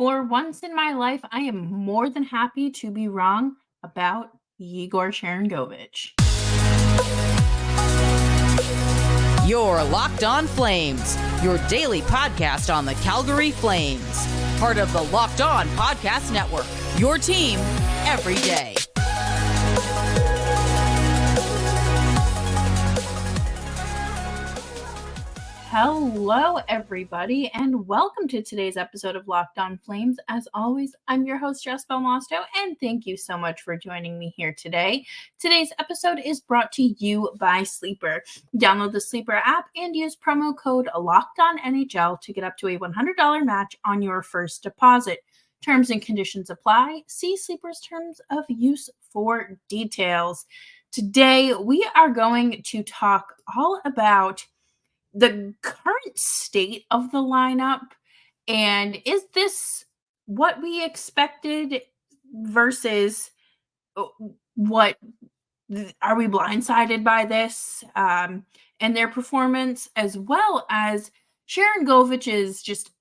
For once in my life, I am more than happy to be wrong about Yegor Sharangovich. You're Locked On Flames, your daily podcast on the Calgary Flames. Part of the Locked On Podcast Network, your team every day. Hello, everybody, and welcome to today's episode of Locked On Flames. As always, I'm your host, Jess Belmosto, and thank you so much for joining me here today. Today's episode is brought to you by Sleeper. Download the Sleeper app and use promo code LOCKEDONNHL to get up to a $100 match on your first deposit. Terms and conditions apply. See Sleeper's terms of use for details. Today, we are going to talk all about the current state of the lineup, and is this what we expected versus what are we blindsided by this and their performance, as well as Sharangovich's just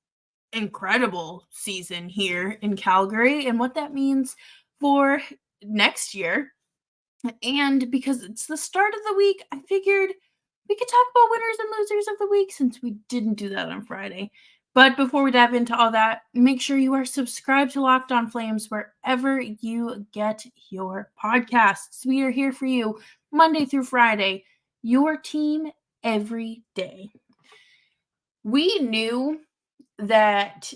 incredible season here in Calgary and what that means for next year. And because it's the start of the week, I figured we could talk about winners and losers of the week since we didn't do that on Friday. But before we dive into all that, make sure you are subscribed to Locked On Flames wherever you get your podcasts. We are here for you Monday through Friday, your team every day. We knew that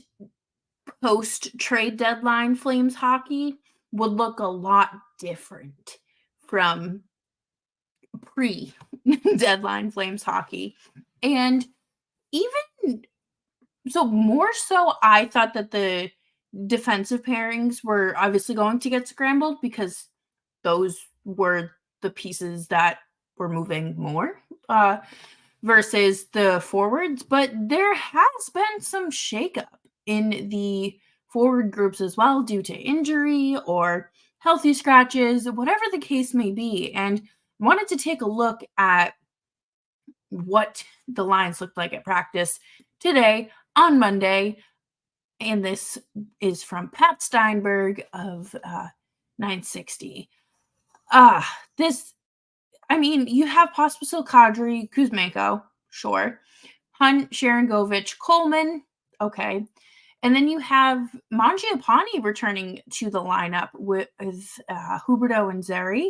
post-trade deadline Flames hockey would look a lot different from pre-deadline Flames hockey. And even so, more so, I thought that the defensive pairings were obviously going to get scrambled because those were the pieces that were moving more versus the forwards. But there has been some shakeup in the forward groups as well due to injury or healthy scratches, whatever the case may be. And wanted to take a look at what the lines looked like at practice today on Monday. And this is from Pat Steinberg of 960. You have Pospisil, Kadri, Kuzmenko, sure. Hunt, Sharangovich, Coleman, okay. And then you have Mangiapane returning to the lineup with Huberdeau and Zari.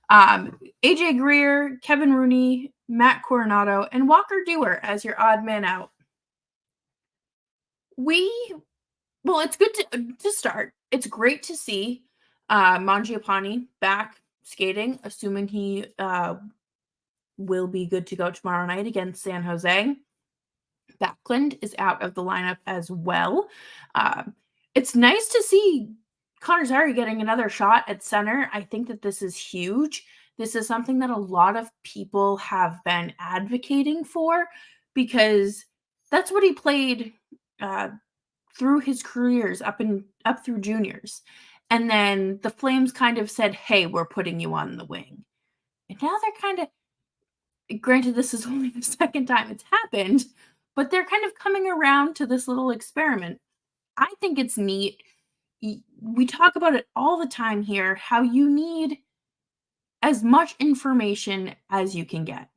AJ Greer, Kevin Rooney, Matt Coronado, and Walker Dewar as your odd man out. It's good to start. It's great to see Mangiapane back skating, assuming he will be good to go tomorrow night against San Jose. Backlund is out of the lineup as well. It's nice to see Connor Zary getting another shot at center. I think that this is huge. This is something that a lot of people have been advocating for because that's what he played through his careers up through juniors. And then the Flames kind of said, hey, we're putting you on the wing. And now they're kind of, granted, this is only the second time it's happened, but they're kind of coming around to this little experiment. I think it's neat. We talk about it all the time here, how you need as much information as you can get.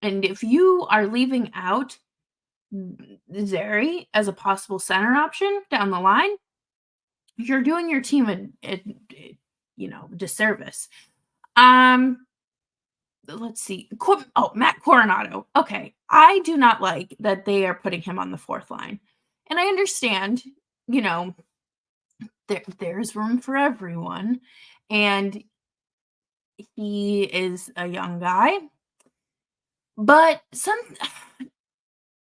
And if you are leaving out Zary as a possible center option down the line, you're doing your team a disservice. Let's see. Matt Coronado. Okay. I do not like that they are putting him on the fourth line. And I understand, there's room for everyone. And he is a young guy. But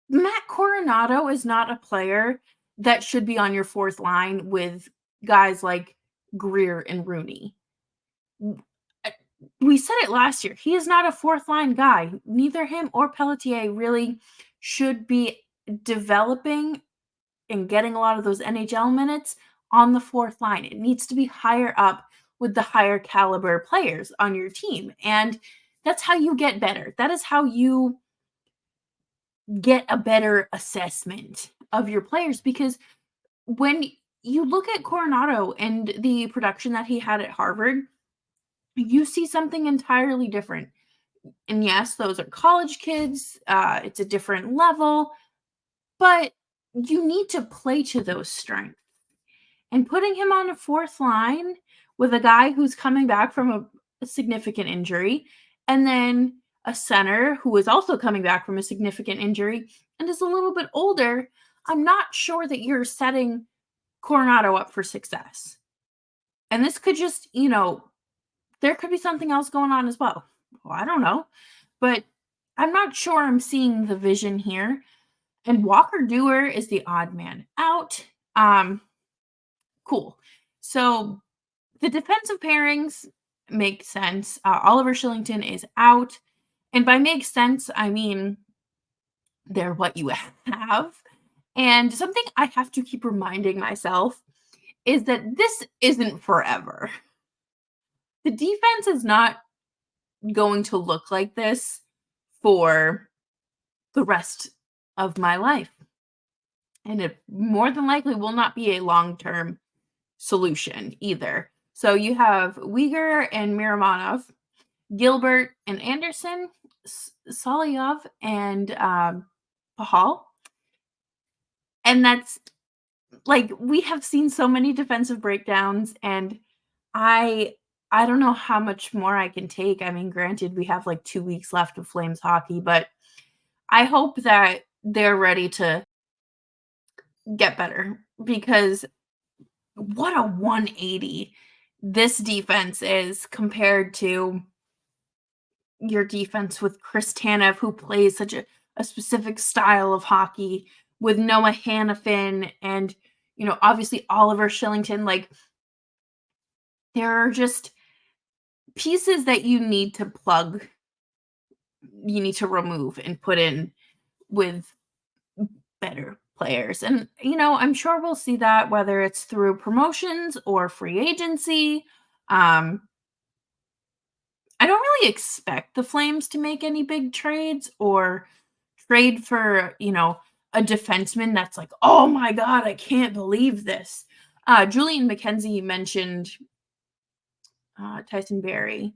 Matt Coronado is not a player that should be on your fourth line with guys like Greer and Rooney. We said it last year. He is not a fourth line guy. Neither him or Pelletier really should be developing and getting a lot of those NHL minutes on the fourth line. It needs to be higher up with the higher caliber players on your team. And that's how you get better. That is how you get a better assessment of your players, because when you look at Coronado and the production that he had at Harvard, you see something entirely different. And yes, those are college kids. It's a different level, but you need to play to those strengths. And putting him on a fourth line with a guy who's coming back from a significant injury, and then a center who is also coming back from a significant injury and is a little bit older, I'm not sure that you're setting Coronado up for success. And this could just, there could be something else going on as well. Well, I don't know. But I'm not sure I'm seeing the vision here. And Walker Dewar is the odd man out. Cool. So the defensive pairings make sense. Oliver Shillington is out. And by makes sense, I mean they're what you have. And something I have to keep reminding myself is that this isn't forever. The defense is not going to look like this for the rest of my life. And it more than likely will not be a long-term solution either. So you have Uyghur and Miramonov, Gilbert and Anderson, Solyov and Pahal. And that's like, we have seen so many defensive breakdowns, and I don't know how much more I can take. I mean, granted, we have like 2 weeks left of Flames hockey, but I hope that they're ready to get better, because what a 180 this defense is compared to your defense with Chris Tanev, who plays such a specific style of hockey, with Noah Hannafin and, obviously Oliver Shillington. Like, there are just pieces that you need to plug, you need to remove and put in with better players. And, I'm sure we'll see that whether it's through promotions or free agency. I don't really expect the Flames to make any big trades or trade for, a defenseman that's like, oh my God, I can't believe this. Julian McKenzie mentioned Tyson Barrie,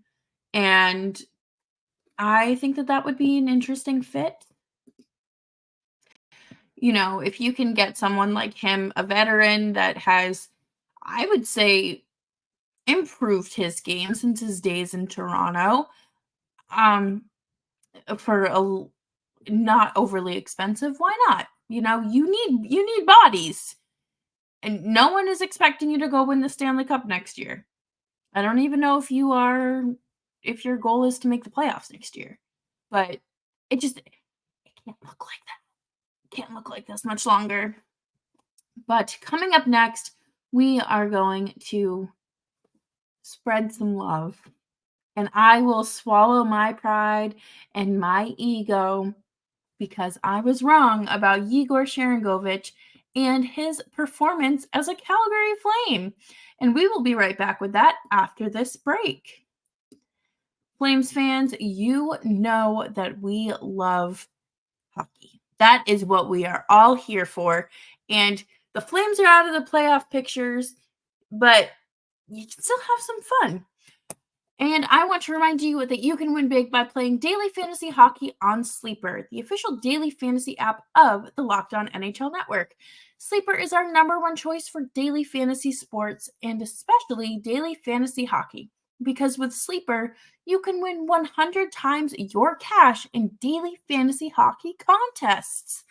and I think that would be an interesting fit. If you can get someone like him, a veteran that has, I would say, improved his game since his days in Toronto, for a not overly expensive, why not? You need bodies, and no one is expecting you to go win the Stanley Cup next year. I don't even know if your goal is to make the playoffs next year, but it can't look like that. Can't look like this much longer. But coming up next, we are going to spread some love, and I will swallow my pride and my ego, because I was wrong about Yegor Sharangovich and his performance as a Calgary Flame. And we will be right back with that after this break. Flames fans, you know that we love hockey. That is what we are all here for. And the Flames are out of the playoff pictures, but you can still have some fun. And I want to remind you that you can win big by playing daily fantasy hockey on Sleeper, the official daily fantasy app of the Locked On NHL Network. Sleeper is our #1 choice for daily fantasy sports, and especially daily fantasy hockey, because with Sleeper, you can win 100 times your cash in daily fantasy hockey contests.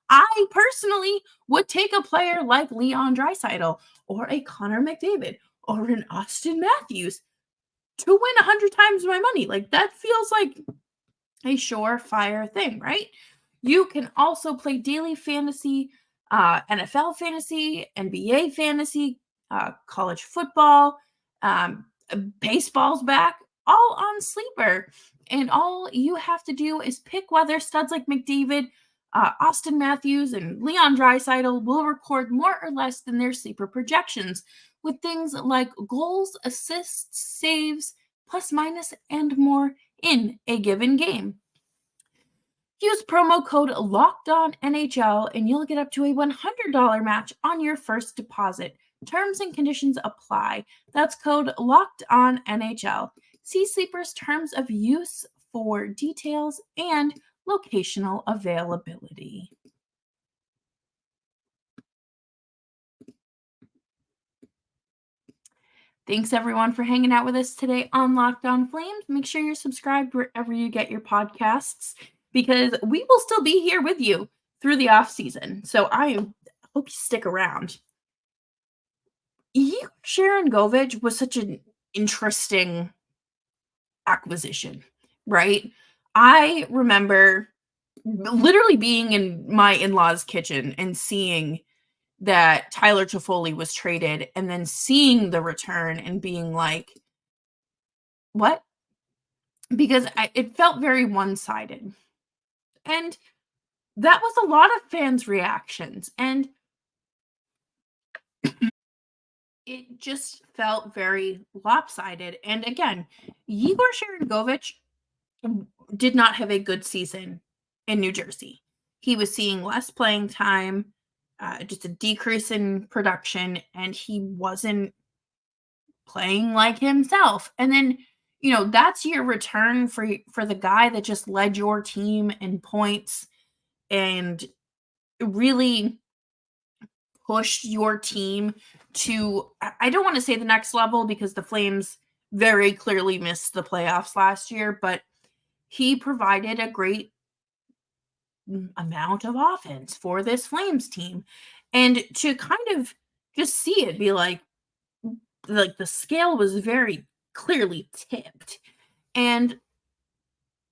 I personally would take a player like Leon Draisaitl or a Connor McDavid or an Austin Matthews to win 100 times my money. Like, that feels like a surefire thing, right? You can also play daily fantasy, NFL fantasy, NBA fantasy, college football, baseball's back, all on Sleeper. And all you have to do is pick whether studs like McDavid, Austin Matthews, and Leon Draisaitl will record more or less than their Sleeper projections, with things like goals, assists, saves, plus minus, and more in a given game. Use promo code LOCKEDONNHL and you'll get up to a $100 match on your first deposit. Terms and conditions apply. That's code LOCKEDONNHL. See Sleeper's terms of use for details and locational availability. Thanks everyone for hanging out with us today on Locked On Flames. Make sure you're subscribed wherever you get your podcasts because we will still be here with you through the off season. So I hope you stick around. Yegor Sharangovich was such an interesting acquisition, right? I remember literally being in my in-laws' kitchen and seeing that Tyler Toffoli was traded and then seeing the return and being like, what? Because it felt very one-sided. And that was a lot of fans' reactions. And it just felt very lopsided. And again, Yegor Sharangovich did not have a good season in New Jersey. He was seeing less playing time, just a decrease in production, and he wasn't playing like himself. And then, that's your return for the guy that just led your team in points and really pushed your team to, I don't want to say the next level because the Flames very clearly missed the playoffs last year, but he provided a great amount of offense for this Flames team. And to kind of just see it be like the scale was very clearly tipped. And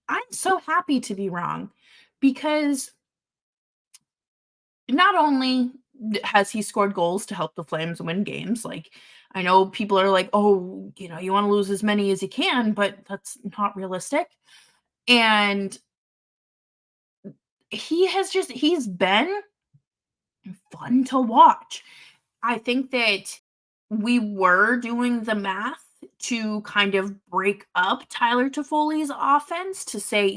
I'm so happy to be wrong because not only has he scored goals to help the Flames win games, like I know people are like, oh, you want to lose as many as you can, but that's not realistic. And he's been fun to watch. I think that we were doing the math to kind of break up Tyler Toffoli's offense to say,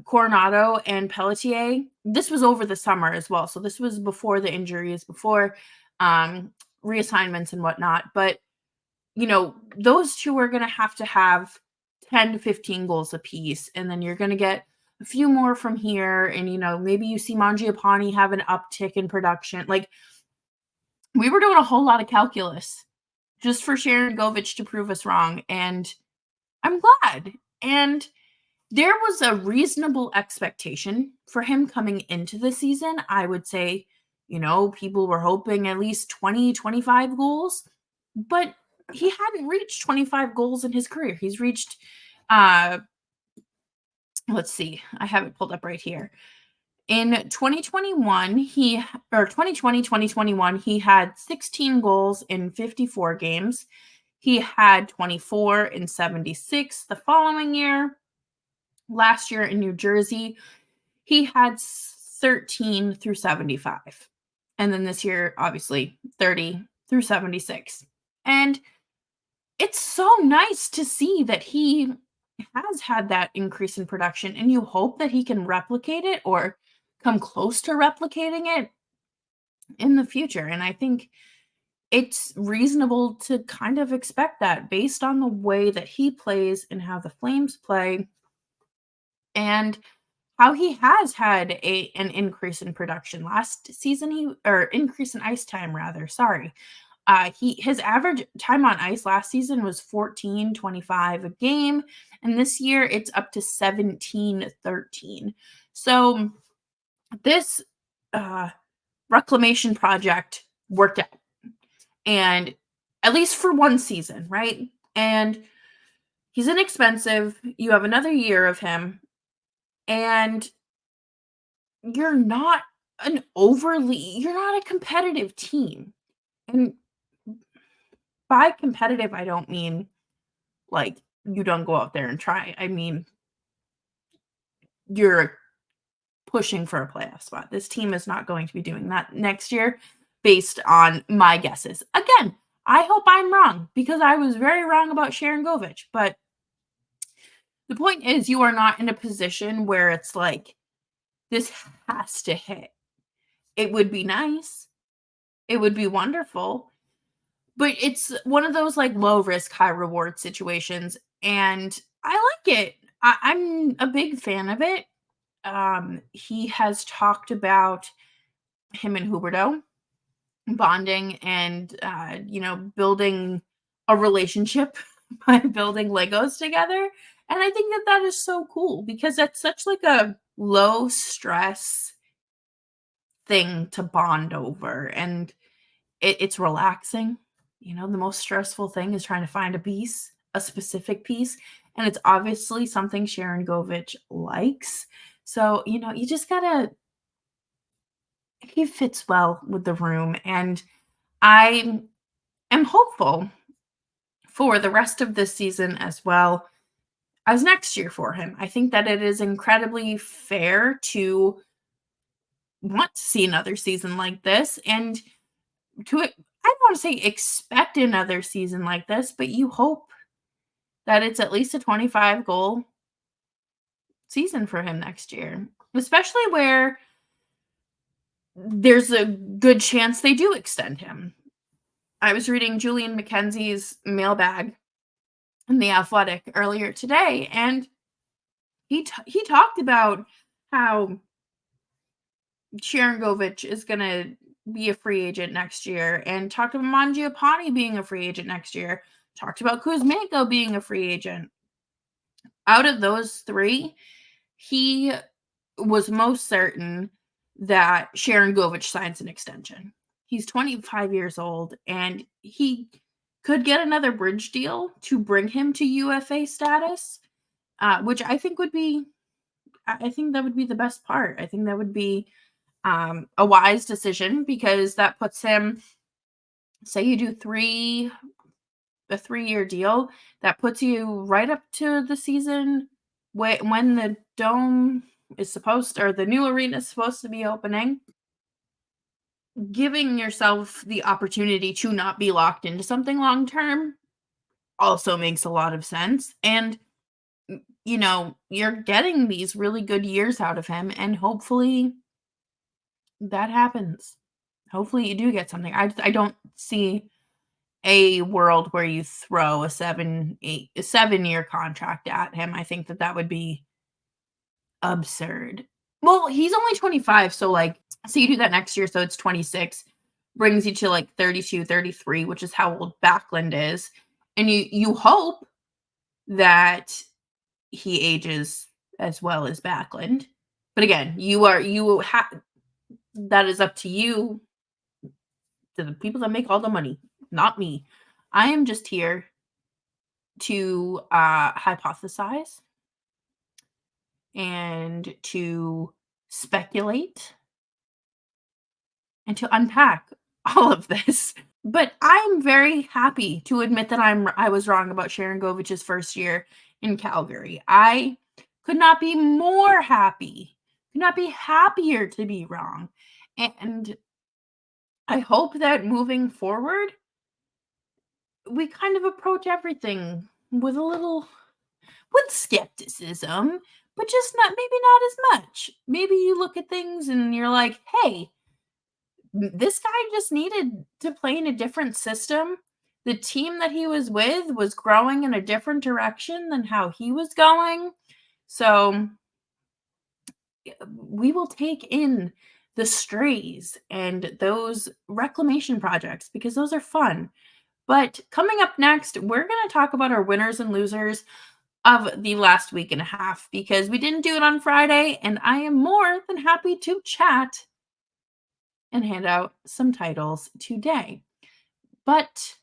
Coronado and Pelletier. This was over the summer as well. So this was before the injuries, before reassignments and whatnot. But, those two are going to have 10 to 15 goals apiece. And then you're going to get a few more from here. And, maybe you see Mangiapane have an uptick in production. Like, we were doing a whole lot of calculus just for Sharangovich to prove us wrong. And I'm glad. And there was a reasonable expectation for him coming into the season. I would say, people were hoping at least 20, 25 goals, but he hadn't reached 25 goals in his career. He's reached, let's see, I have it pulled up right here. In 2021, 2021, he had 16 goals in 54 games. He had 24 in 76 the following year. Last year in New Jersey, he had 13 through 75. And then this year, obviously, 30 through 76. And it's so nice to see that he has had that increase in production, and you hope that he can replicate it or come close to replicating it in the future. And I think it's reasonable to kind of expect that based on the way that he plays and how the Flames play and how he has had an increase in production. Last season, increase in ice time rather, sorry. His average time on ice last season was 14:25 a game, and this year it's up to 17:13. So this reclamation project worked out, and at least for one season, right? And he's inexpensive. You have another year of him, and you're not a competitive team. And by competitive, I don't mean like you don't go out there and try. I mean, you're pushing for a playoff spot. This team is not going to be doing that next year based on my guesses. Again, I hope I'm wrong because I was very wrong about Sharangovich, but The point is, you are not in a position where it's like, this has to hit. It would be nice. It would be wonderful. But it's one of those like low risk, high reward situations. And I like it. I'm a big fan of it. He has talked about him and Huberto bonding and, building a relationship by building Legos together. And I think that that is so cool because that's such like a low stress thing to bond over. And it's relaxing. The most stressful thing is trying to find a piece, a specific piece. And it's obviously something Sharangovich likes. So, you just gotta, he fits well with the room. And I am hopeful for the rest of this season as well as next year for him. I think that it is incredibly fair to want to see another season like this and to, I don't want to say expect another season like this, but you hope that it's at least a 25 goal season for him next year, especially where there's a good chance they do extend him. I was reading Julian McKenzie's mailbag in The Athletic earlier today, and he talked about how Sharangovich is going to be a free agent next year, and talked about Mangiapane being a free agent next year, talked about Kuzmenko being a free agent. Out of those three, he was most certain that Sharangovich signs an extension. He's 25 years old, and he could get another bridge deal to bring him to UFA status, which I think would be, I think that would be the best part. I think that would be a wise decision because that puts him, say you do a 3-year deal, that puts you right up to the season when the dome is supposed, or the new arena is supposed to be opening. Giving yourself the opportunity to not be locked into something long term also makes a lot of sense. And you're getting these really good years out of him, and hopefully that happens. Hopefully you do get something. I don't see a world where you throw a 7-year contract at him. I think that would be absurd. Well, he's only 25, so so you do that next year, so it's 26, brings you to like 32, 33, which is how old Backlund is. And you hope that he ages as well as Backlund. But again, that is up to you, to the people that make all the money, not me. I am just here to hypothesize and to speculate and to unpack all of this. But I'm very happy to admit that I was wrong about Sharangovich's first year in Calgary. I could not be more happy, could not be happier to be wrong. And I hope that moving forward, we kind of approach everything with skepticism, but just maybe not as much. Maybe you look at things and you're like, hey, this guy just needed to play in a different system. The team that he was with was growing in a different direction than how he was going. So we will take in the strays and those reclamation projects because those are fun. But coming up next, we're going to talk about our winners and losers of the last week and a half because we didn't do it on Friday, and I am more than happy to chat and hand out some titles today. But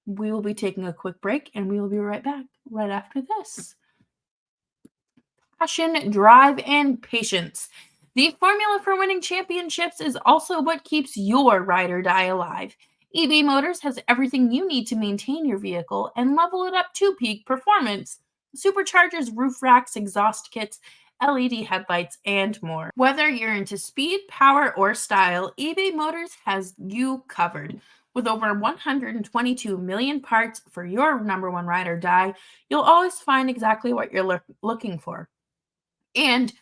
we will be taking a quick break, and we will be right back right after this. Passion, drive, and patience. The formula for winning championships is also what keeps your ride or die alive. eBay Motors has everything you need to maintain your vehicle and level it up to peak performance. Superchargers, roof racks, exhaust kits, LED headlights, and more. Whether you're into speed, power, or style, eBay Motors has you covered. With over 122 million parts for your number one ride or die, you'll always find exactly what you're looking for. And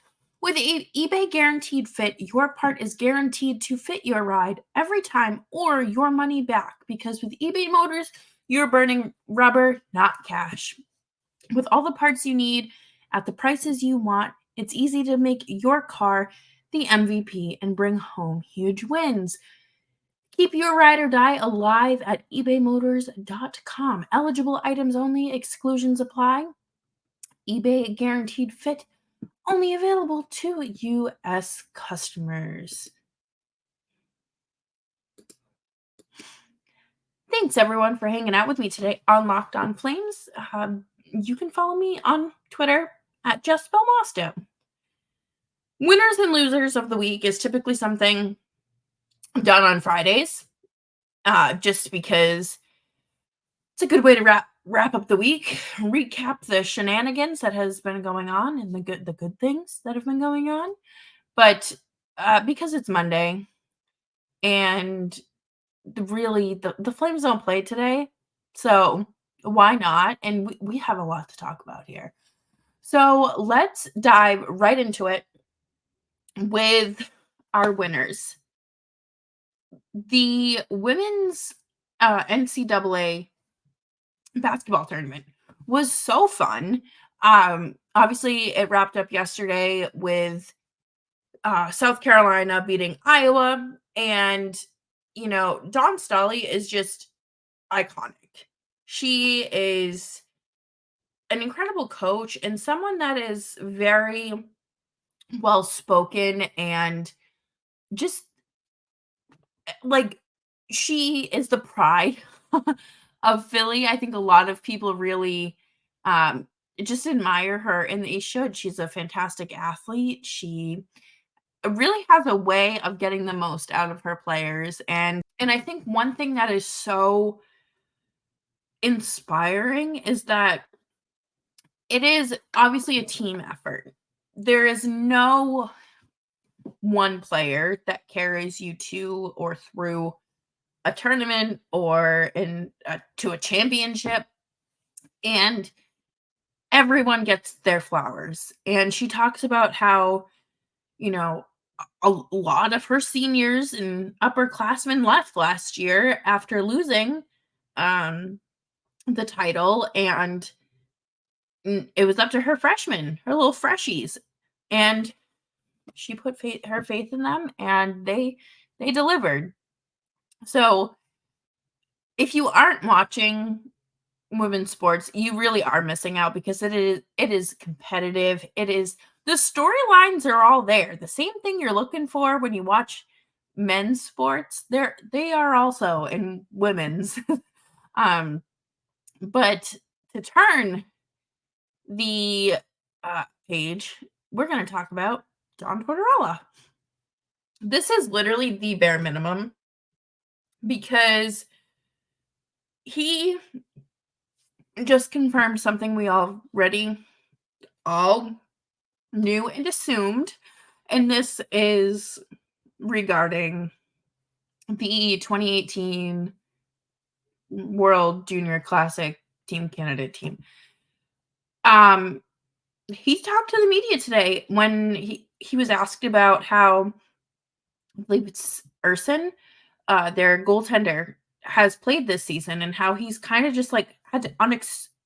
with eBay Guaranteed Fit, your part is guaranteed to fit your ride every time or your money back, because with eBay Motors, you're burning rubber, not cash. With all the parts you need at the prices you want, it's easy to make your car the MVP and bring home huge wins. Keep your ride or die alive at ebaymotors.com. Eligible items only, exclusions apply. eBay Guaranteed Fit, only available to U.S. customers. Thanks, everyone, for hanging out with me today on Locked On Flames. You can follow me on Twitter at JustBelmosto. Winners and losers of the week is typically something done on Fridays, just because it's a good way to wrap up the week, recap the shenanigans that has been going on and the good things that have been going on. But because it's Monday and the Flames don't play today, so why not? And we have a lot to talk about here. So let's dive right into it with our winners. The women's NCAA basketball tournament was so fun. Obviously, it wrapped up yesterday with South Carolina beating Iowa. And, Dawn Staley is just iconic. She is an incredible coach and someone that is very well spoken, and just like, she is the pride of Philly. I think a lot of people really just admire her, and they should. She's a fantastic athlete. She really has a way of getting the most out of her players. And I think one thing that is so inspiring is that it is obviously a team effort. There is no one player that carries you to or through a tournament or to a championship, and everyone gets their flowers. And she talks about how, a lot of her seniors and upperclassmen left last year after losing the title, and it was up to her freshmen, her little freshies, and she put her faith in them, and they delivered. So if you aren't watching women's sports, you really are missing out, because it is competitive. It is, the storylines are all there. The same thing you're looking for when you watch men's sports, they are also in women's. But to turn the page, we're going to talk about John Tortorella. This is literally the bare minimum, because he just confirmed something we already all knew and assumed, and this is regarding the 2018 World Junior Classic Team Candidate team. He talked to the media today when he was asked about how, I believe it's Urson, their goaltender, has played this season, and how he's kind of just like had to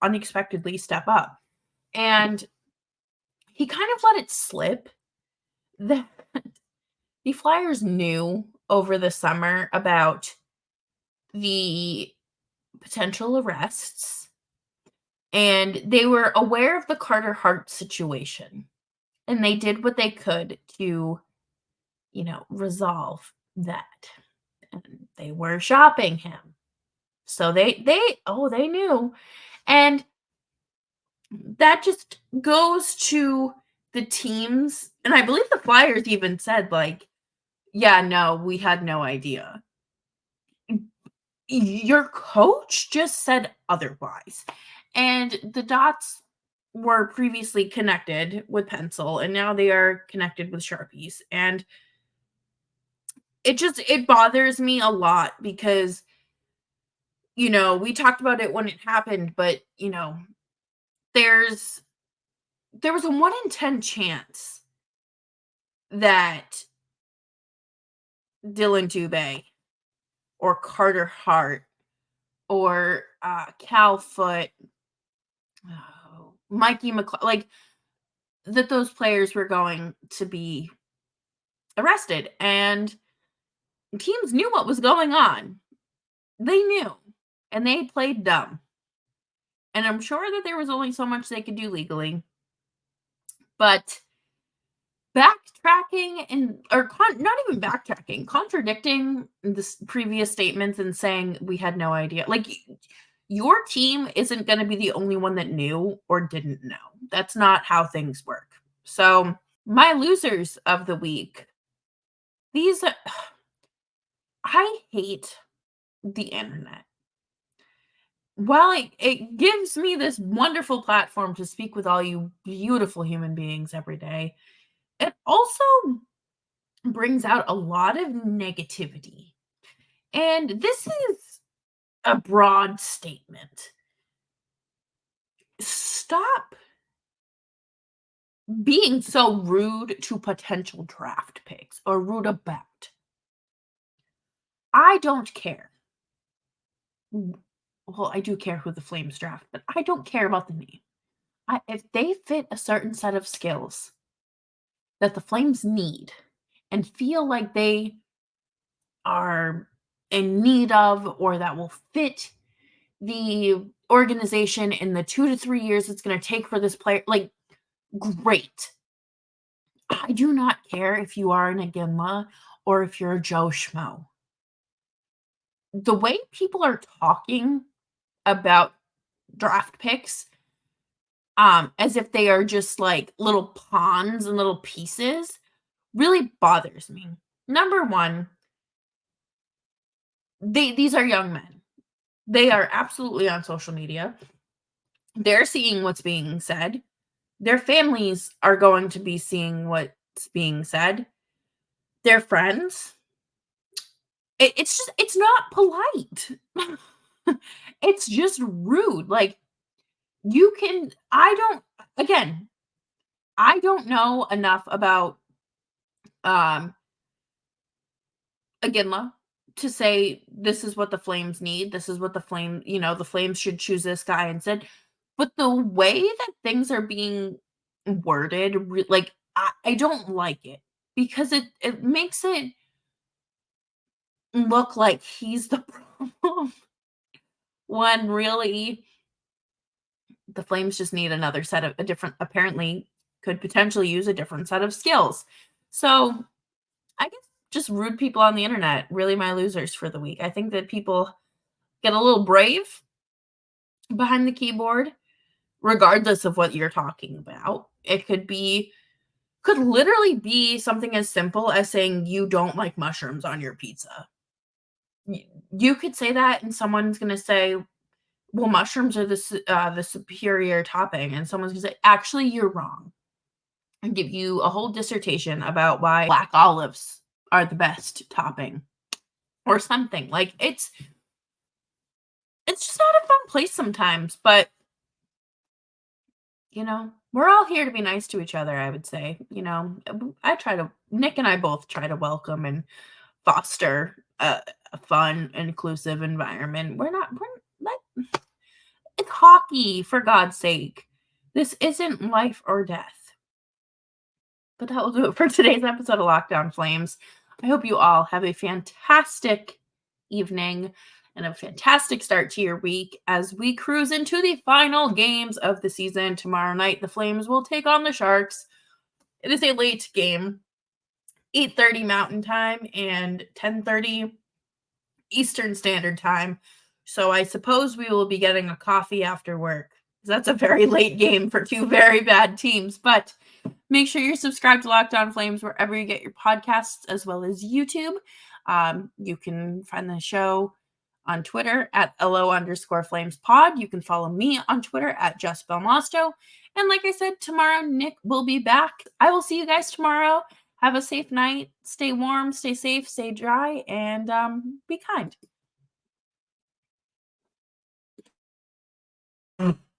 unexpectedly step up. And he kind of let it slip that the Flyers knew over the summer about the potential arrests, and they were aware of the Carter Hart situation, and they did what they could to, resolve that. And they were shopping him. So they knew. And that just goes to the teams. And I believe the Flyers even said, like, yeah, no, we had no idea. Your coach just said otherwise. And the dots were previously connected with pencil, and now they are connected with Sharpies. And it bothers me a lot, because we talked about it when it happened, but, there's there was a 1 in 10 chance that Dylan Dubé or Carter Hart or, Cal Foote, Mikey like, that those players were going to be arrested, and teams knew what was going on. They knew, and they played dumb. And I'm sure that there was only so much they could do legally. But backtracking not even backtracking, contradicting the previous statements and saying we had no idea. Like, your team isn't going to be the only one that knew or didn't know. That's not how things work. So, my losers of the week. These are, I hate the internet. While it gives me this wonderful platform to speak with all you beautiful human beings every day, it also brings out a lot of negativity. And this is a broad statement. Stop being so rude to potential draft picks or rude about. I don't care. Well, I do care who the Flames draft, but I don't care about the name. If they fit a certain set of skills that the Flames need and feel like they are in need of, or that will fit the organization in the 2 to 3 years it's going to take for this player, like, great. I do not care if you are an Iginla or if you're a Joe Schmo. The way people are talking about draft picks, as if they are just like little pawns and little pieces, really bothers me. Number one, these are young men. They are absolutely on social media. They're seeing what's being said. Their families are going to be seeing what's being said. Their friends. It's not polite. It's just rude. Like, I don't know enough about Iginla to say this is what the Flames need. This is what the Flames should choose this guy instead. But the way that things are being worded, like, I don't like it, because it makes it look like he's the problem when really the Flames just need apparently could potentially use a different set of skills. So I guess just rude people on the internet, really my losers for the week. I think that people get a little brave behind the keyboard, regardless of what you're talking about. It could literally be something as simple as saying you don't like mushrooms on your pizza. You could say that and someone's going to say, well, mushrooms are the superior topping. And someone's going to say, actually, you're wrong. And give you a whole dissertation about why black olives are the best topping or something. Like, it's just not a fun place sometimes, but we're all here to be nice to each other, I would say. Nick and I both try to welcome and foster a fun, inclusive environment. It's hockey, for God's sake. This isn't life or death. But that will do it for today's episode of Lockdown Flames. I hope you all have a fantastic evening and a fantastic start to your week as we cruise into the final games of the season. Tomorrow night, the Flames will take on the Sharks. It is a late game, 8:30 Mountain Time and 10:30 Eastern Standard Time. So I suppose we will be getting a coffee after work. That's a very late game for two very bad teams. But make sure you're subscribed to Locked On Flames wherever you get your podcasts, as well as YouTube. You can find the show on Twitter at @LO_FlamesPod. You can follow me on Twitter at JustBelmosto. And like I said, tomorrow Nick will be back. I will see you guys tomorrow. Have a safe night. Stay warm, stay safe, stay dry, and be kind. Mm.